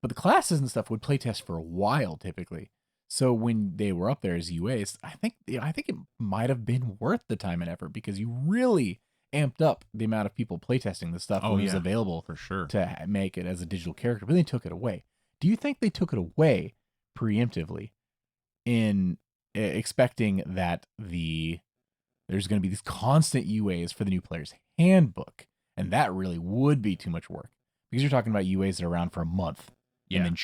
But the classes and stuff would playtest for a while typically. So when they were up there as UAs, I think it might have been worth the time and effort, because you really amped up the amount of people playtesting the stuff when it was available for sure to make it as a digital character. But they took it away. Do you think they took it away preemptively in expecting that there's going to be these constant UAs for the new player's handbook, and that really would be too much work, because you're talking about UAs that are around for a month and then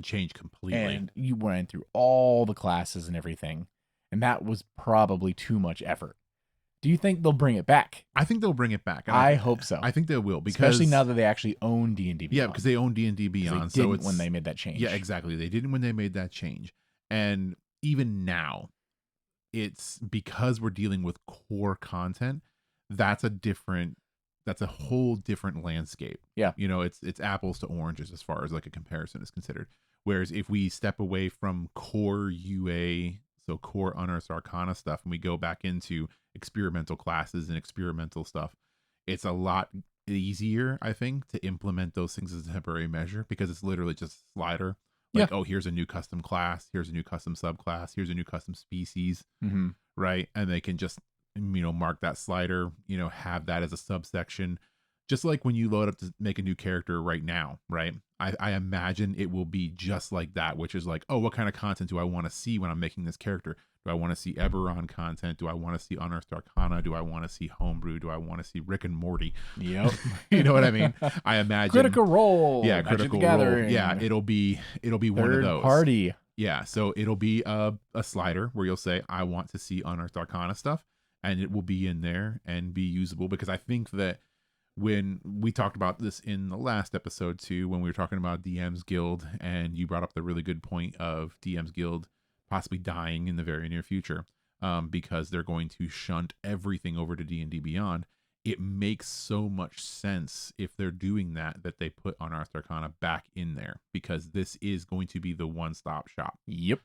change completely, and you went through all the classes and everything, and that was probably too much effort. Do you think they'll bring it back? I think they'll bring it back. I hope so. I think they will, because especially now that they actually own D&D Beyond. Yeah, because they own D&D Beyond. They didn't when they made that change. Yeah, exactly. They didn't when they made that change, and even now, it's because we're dealing with core content that's a whole different landscape. Yeah. It's apples to oranges as far as like a comparison is considered. Whereas if we step away from core UA, so core Unearthed Arcana stuff, and we go back into experimental classes and experimental stuff, it's a lot easier, I think, to implement those things as a temporary measure, because it's literally just a slider. Like, oh, here's a new custom class, here's a new custom subclass, here's a new custom species, right? And they can just, mark that slider, have that as a subsection. Just like when you load up to make a new character right now, right? I imagine it will be just like that, which is like, oh, what kind of content do I want to see when I'm making this character? Do I want to see Eberron content? Do I want to see Unearthed Arcana? Do I want to see Homebrew? Do I want to see Rick and Morty? Yep. You know what I mean? I imagine Critical Role. Yeah, Critical Role. Yeah, it'll be one of those. Party. Yeah, so it'll be a slider where you'll say, I want to see Unearthed Arcana stuff, and it will be in there and be usable, because I think that when we talked about this in the last episode too, when we were talking about DM's Guild, and you brought up the really good point of DM's Guild possibly dying in the very near future, because they're going to shunt everything over to D&D Beyond. It makes so much sense if they're doing that they put Unearthed Arcana back in there, because this is going to be the one-stop shop. Yep.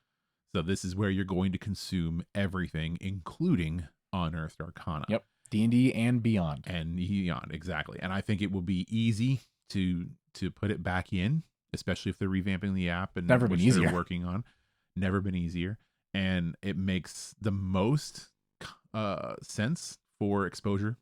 So this is where you're going to consume everything, including Unearthed Arcana. Yep. D&D and beyond. And beyond, exactly. And I think it will be easy to put it back in, especially if they're revamping the app and never been easier. They're working on. Never been easier. And it makes the most sense for exposure.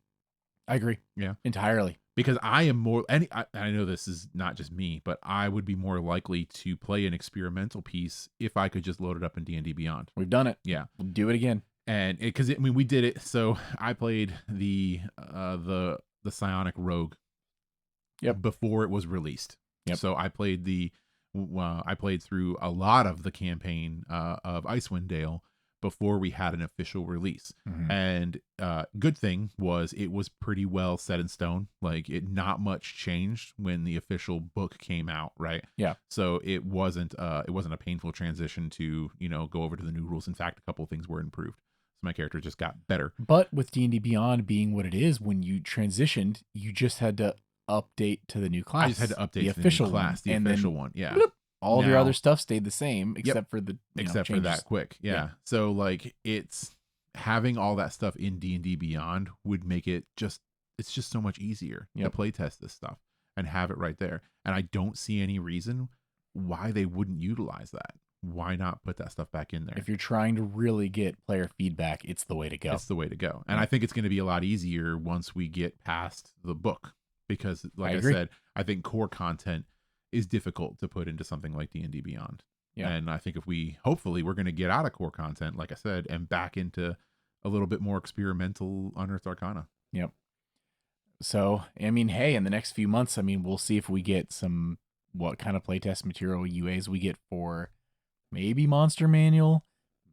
I agree. Yeah. Entirely. Because I am more, and I know this is not just me, but I would be more likely to play an experimental piece if I could just load it up in D&D Beyond. We've done it. Yeah. We'll do it again. And we did it. So I played the Psionic Rogue before it was released. Yep. So I played I played through a lot of the campaign of Icewind Dale before we had an official release. And good thing was it was pretty well set in stone. Like, not much changed when the official book came out, right? Yeah. So it wasn't a painful transition to, go over to the new rules. In fact, a couple of things were improved. So my character just got better. But with D&D Beyond being what it is, when you transitioned, you just had to update to the new class. I just had to update the to official the new class, the official one. Yeah. Bloop, all of your other stuff stayed the same, except for the for that quick. Yeah. So like, it's having all that stuff in D&D Beyond would make it it's just so much easier to play test this stuff and have it right there. And I don't see any reason why they wouldn't utilize that. Why not put that stuff back in there? If you're trying to really get player feedback, it's the way to go. It's the way to go. And I think it's going to be a lot easier once we get past the book, because like I said, I think core content is difficult to put into something like D&D Beyond. Yeah. And I think hopefully we're going to get out of core content, like I said, and back into a little bit more experimental Unearthed Arcana. Yep. So, I mean, hey, in the next few months, we'll see if we get what kind of playtest material UAs we get for maybe Monster Manual,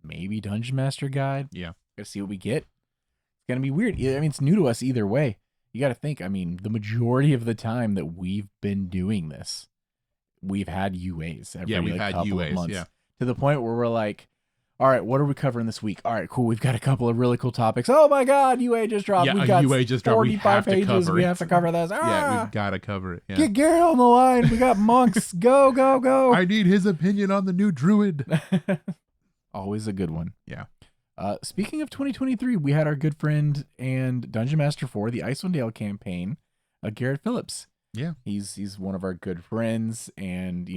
maybe Dungeon Master Guide. Yeah. Gotta see what we get. It's going to be weird. It's new to us either way. You got to think, the majority of the time that we've been doing this, we've had UAs every couple of months. Yeah. To the point where we're like, all right, what are we covering this week? All right, cool. We've got a couple of really cool topics. Oh my God, UA just dropped. Yeah, we got UA just dropped. 45 pages. We have to cover this. Yeah, we've got to cover it. Yeah. Get Garrett on the line. We got monks. Go, go, go. I need his opinion on the new druid. Always a good one. Yeah. Speaking of 2023, we had our good friend and Dungeon Master for the Icewind Dale campaign, Garrett Phillips. Yeah. He's one of our good friends, and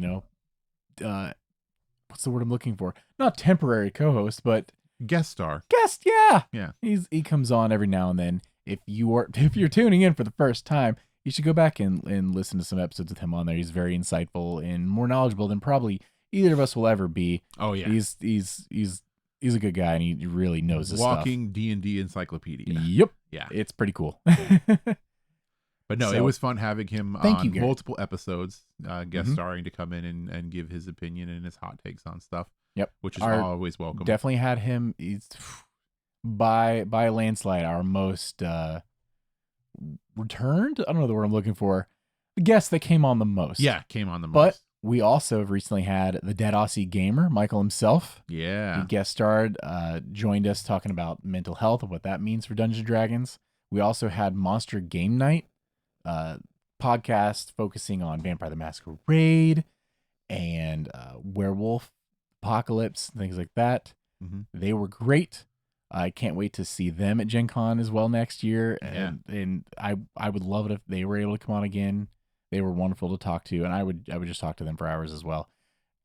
what's the word I'm looking for? Not temporary co-host, but guest star. Yeah. He comes on every now and then. If you're tuning in for the first time, you should go back and listen to some episodes with him on there. He's very insightful and more knowledgeable than probably either of us will ever be. Oh yeah. He's a good guy, and he really knows his stuff. Walking D&D encyclopedia. Yep. Yeah. It's pretty cool. But no, it was fun having him on multiple episodes, guest starring, to come in and give his opinion and his hot takes on stuff. Yep. Which is always welcome. Definitely had him. He's by a landslide our most returned. I don't know the word I'm looking for. The guest that came on the most. Yeah, came on the most. But we also have recently had the Dead Aussie Gamer, Michael himself. Yeah. He guest starred, joined us talking about mental health and what that means for Dungeons & Dragons. We also had Monster Game Night, podcast focusing on Vampire the Masquerade and Werewolf Apocalypse, things like that. Mm-hmm. They were great. I can't wait to see them at Gen Con as well next year. Yeah. And I would love it if they were able to come on again. They were wonderful to talk to, and I would just talk to them for hours as well.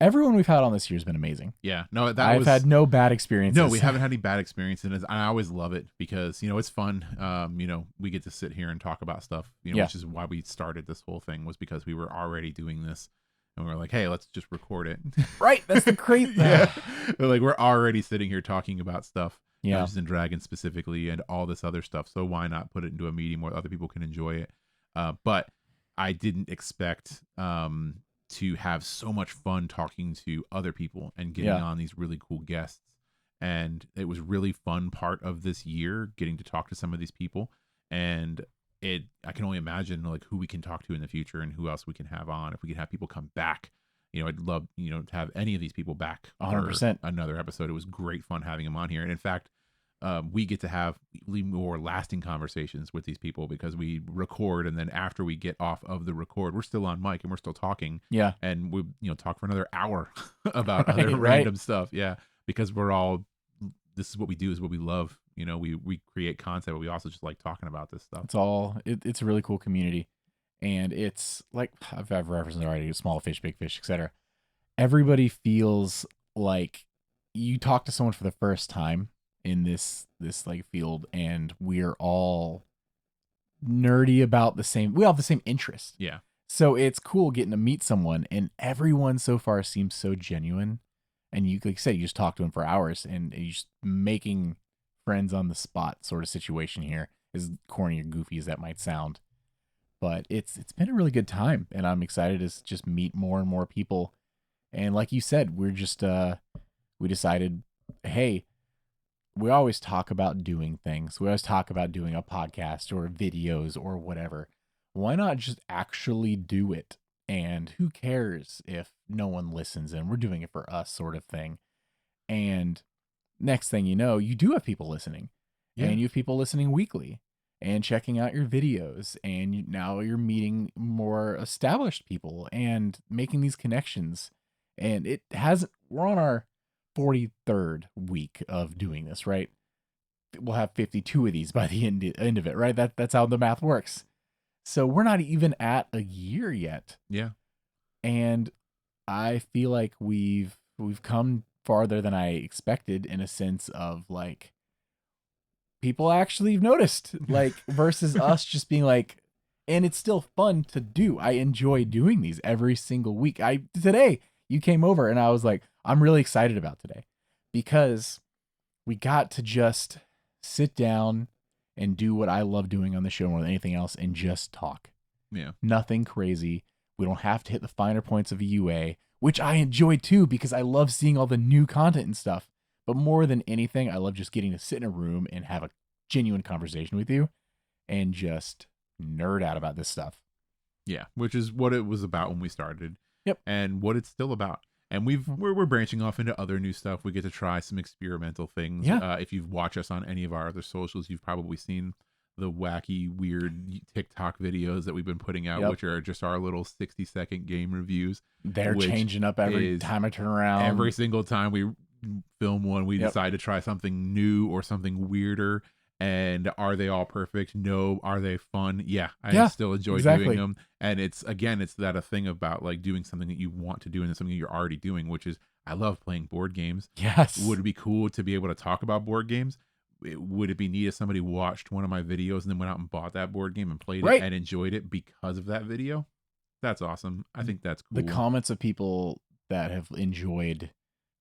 Everyone we've had on this year has been amazing. Yeah. No, I've had no bad experiences. No, we haven't had any bad experiences. And I always love it because, it's fun. We get to sit here and talk about stuff, which is why we started this whole thing, was because we were already doing this. And we were like, hey, let's just record it. Right. That's the crazy. Yeah. We're already sitting here talking about stuff. Yeah. Dungeons and Dragons specifically and all this other stuff. So why not put it into a medium where other people can enjoy it? But I didn't expect to have so much fun talking to other people and getting on these really cool guests. And it was really fun part of this year, getting to talk to some of these people. And I can only imagine who we can talk to in the future and who else we can have on. If we can have people come back, I'd love, to have any of these people back 100%. Another episode. It was great fun having them on here. And in fact, we get to have more lasting conversations with these people because we record, and then after we get off of the record, we're still on mic and we're still talking. Yeah. And we, talk for another hour about other random stuff. Yeah. Because this is what we do, is what we love. We create content, but we also just like talking about this stuff. It's a really cool community. And it's like, I've referenced it already, small fish, big fish, etc. Everybody feels like you talk to someone for the first time in this field, and we're all nerdy about we all have the same interest. Yeah. So it's cool getting to meet someone, and everyone so far seems so genuine. And you, like I said, you just talk to them for hours, and you're just making friends on the spot sort of situation here, as corny or goofy as that might sound. But it's been a really good time, and I'm excited to just meet more and more people. And like you said, we're just we decided, hey, we always talk about doing things. We always talk about doing a podcast or videos or whatever. Why not just actually do it? And who cares if no one listens, and we're doing it for us, sort of thing. And next thing you know, you do have people listening. Yeah. And you have people listening weekly and checking out your videos. And now you're meeting more established people and making these connections. And we're on our 43rd week of doing this, right? We'll have 52 of these by the end of it, right? That's how the math works. So we're not even at a year yet. Yeah. And I feel like we've come farther than I expected, in a sense of people actually noticed, versus us just being and it's still fun to do. I enjoy doing these every single week. Today you came over and I was like, I'm really excited about today because we got to just sit down and do what I love doing on the show more than anything else, and just talk. Yeah. Nothing crazy. We don't have to hit the finer points of a UA, which I enjoy too, because I love seeing all the new content and stuff. But more than anything, I love just getting to sit in a room and have a genuine conversation with you and just nerd out about this stuff. Yeah, which is what it was about when we started. Yep. And what it's still about. And we're branching off into other new stuff. We get to try some experimental things. Yeah. If you've watched us on any of our other socials, you've probably seen the wacky, weird TikTok videos that we've been putting out, which are just our little 60-second game reviews. They're changing up every time I turn around. Every single time we film one, we decide to try something new or something weirder. And are they all perfect? No. Are they fun? Yeah. I still enjoy doing them. And it's that a thing about doing something that you want to do and something you're already doing, which is, I love playing board games. Yes. Would it be cool to be able to talk about board games? Would it be neat if somebody watched one of my videos and then went out and bought that board game and played it and enjoyed it because of that video? That's awesome. I think that's cool. The comments of people that have enjoyed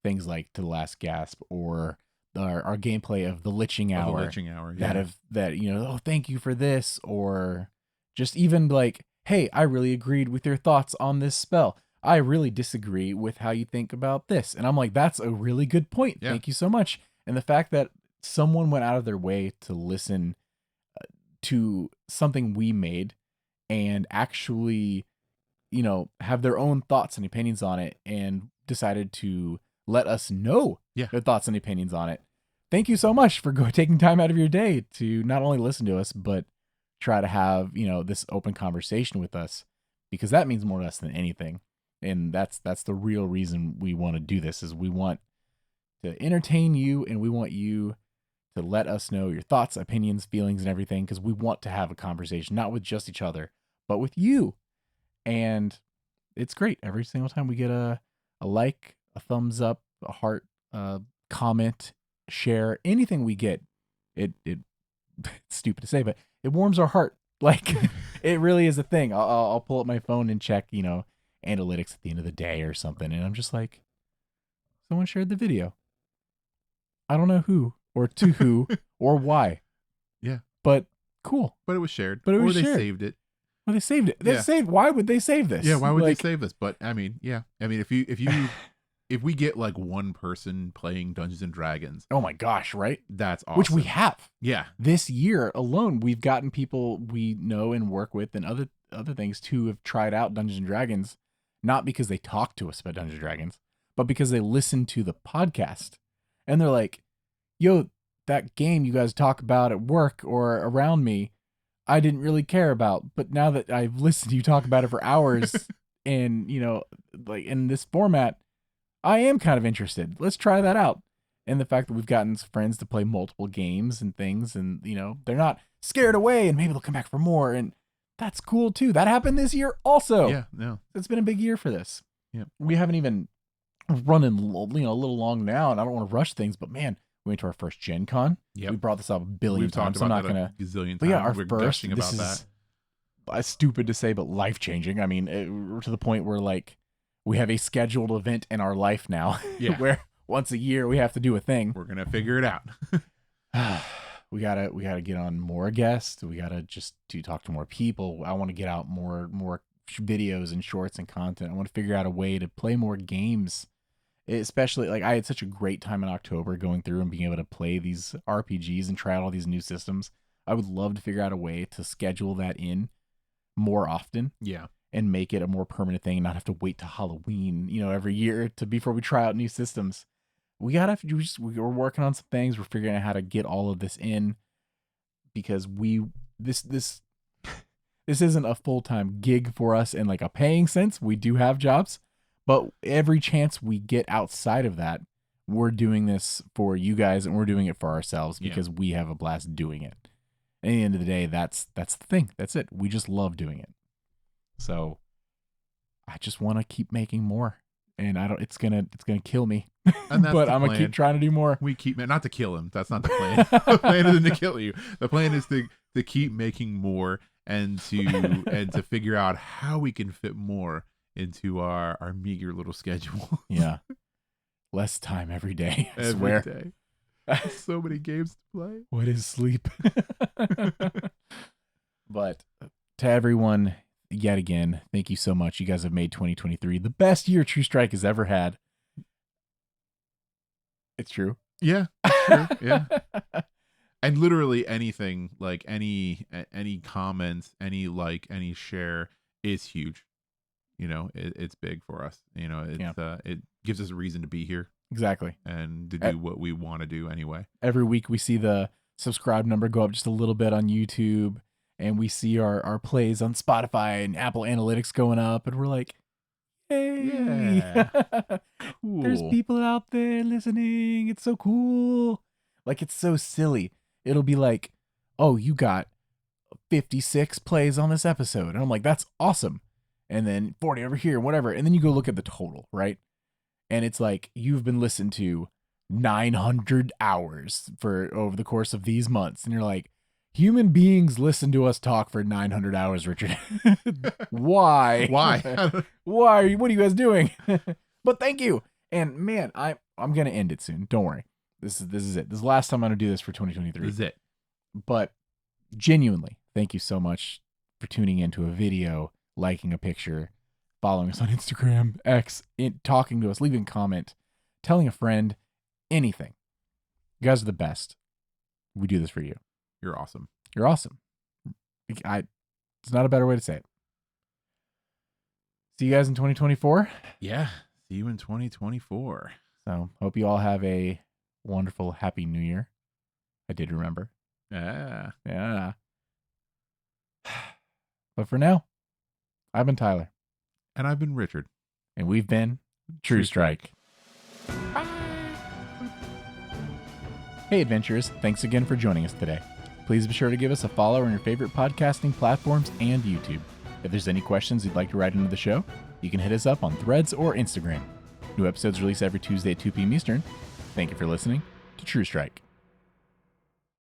things like To the Last Gasp or our gameplay of the Liching Hour, oh, thank you for this, or just even hey, I really agreed with your thoughts on this spell. I really disagree with how you think about this. And I'm like, that's a really good point. Yeah. Thank you so much. And the fact that someone went out of their way to listen to something we made and actually, have their own thoughts and opinions on it and decided to let us know their thoughts and opinions on it. thank you so much for taking time out of your day to not only listen to us, but try to have, this open conversation with us, because that means more to us than anything. And that's the real reason we want to do this, is we want to entertain you, and we want you to let us know your thoughts, opinions, feelings, and everything, because we want to have a conversation, not with just each other, but with you. And it's great. Every single time we get a like, a thumbs up, a heart, comment, share, anything we get, it it's stupid to say, but it warms our heart. Like, it really is a thing. I'll pull up my phone and check, analytics at the end of the day or something, and I'm just like, someone shared the video. I don't know who or to who or why. Yeah. But cool. But it was shared. But it was or they shared. saved it. Well, they saved it. They Yeah. saved. Why would they save this? Yeah, why would they save this? But I mean, yeah. I mean, if you if we get like one person playing Dungeons and Dragons, oh my gosh, right? that's awesome. Which we have. Yeah. This year alone, we've gotten people we know and work with and other things to have tried out Dungeons and Dragons, not because they talk to us about Dungeons and Dragons, but because they listen to the podcast. And they're like, yo, that game you guys talk about at work or around me, I didn't really care about. But now that I've listened to you talk about it for hours and, like in this format, I am kind of interested. Let's try that out. And the fact that we've gotten friends to play multiple games and things, and, they're not scared away, and maybe they'll come back for more. And that's cool too. That happened this year also. Yeah, no. It's been a big year for this. Yeah. We haven't even running, a little long now, and I don't want to rush things, but man, we went to our first Gen Con. Yep. We brought this up a billion We've times. talked I'm about not that going to. a gazillion times. But yeah, our We're first. gushing This about is that. stupid to say, but life changing. I mean, to the point where like we have a scheduled event in our life now, Yeah. where once a year we have to do a thing. We're gonna figure it out. we gotta get on more guests. We gotta just to talk to more people. I want to get out more videos and shorts and content. I want to figure out a way to play more games. Especially, like, I had such a great time in October going through and being able to play these RPGs and try out all these new systems. I would love to figure out a way to schedule that in more often. Yeah. And make it a more permanent thing and not have to wait to Halloween, every year before we try out new systems. We're working on some things. We're figuring out how to get all of this in, because this isn't a full-time gig for us in like a paying sense. We do have jobs. But every chance we get outside of that, we're doing this for you guys, and we're doing it for ourselves because we have a blast doing it. At the end of the day, that's the thing. That's it. We just love doing it. So I just want to keep making more, and it's gonna kill me. And that's but I'm gonna keep trying to do more. We keep not to kill him. That's not the plan. The plan isn't to kill you. The plan is to keep making more and to figure out how we can fit more into our meager little schedule. Yeah. Less time every day. I Every swear. day. So many games to play. What is sleep? But to everyone, yet again, thank you so much. You guys have made 2023 the best year True Strike has ever had. It's true. Yeah. Sure. Yeah. And literally anything, like any comment, any like, any share is huge. It's big for us. It gives us a reason to be here. Exactly. And to do what we want to do anyway. Every week we see the subscribe number go up just a little bit on YouTube, and we see our plays on Spotify and Apple Analytics going up, and we're like, hey, yeah. Cool. There's people out there listening. It's so cool. Like, it's so silly. It'll be like, oh, you got 56 plays on this episode. And I'm like, that's awesome. And then 40 over here, whatever. And then you go look at the total, right? And it's like, you've been listened to 900 hours for over the course of these months. And you're like, human beings listen to us talk for 900 hours, Richard. Why? Why? Why? What are you guys doing? But thank you. And man, I'm going to end it soon. Don't worry. This is it. This is the last time I'm going to do this for 2023. This is it. But genuinely, thank you so much for tuning into a video, liking a picture, following us on Instagram, X, talking to us, leaving a comment, telling a friend, anything. You guys are the best. We do this for you. You're awesome. You're awesome. It's not a better way to say it. See you guys in 2024. Yeah. See you in 2024. So hope you all have a wonderful Happy New Year. I did remember. Yeah. Yeah. But for now, I've been Tyler. And I've been Richard. And we've been True Strike. Hey, adventurers. Thanks again for joining us today. Please be sure to give us a follow on your favorite podcasting platforms and YouTube. If there's any questions you'd like to write into the show, you can hit us up on Threads or Instagram. New episodes release every Tuesday at 2 p.m. Eastern. Thank you for listening to True Strike.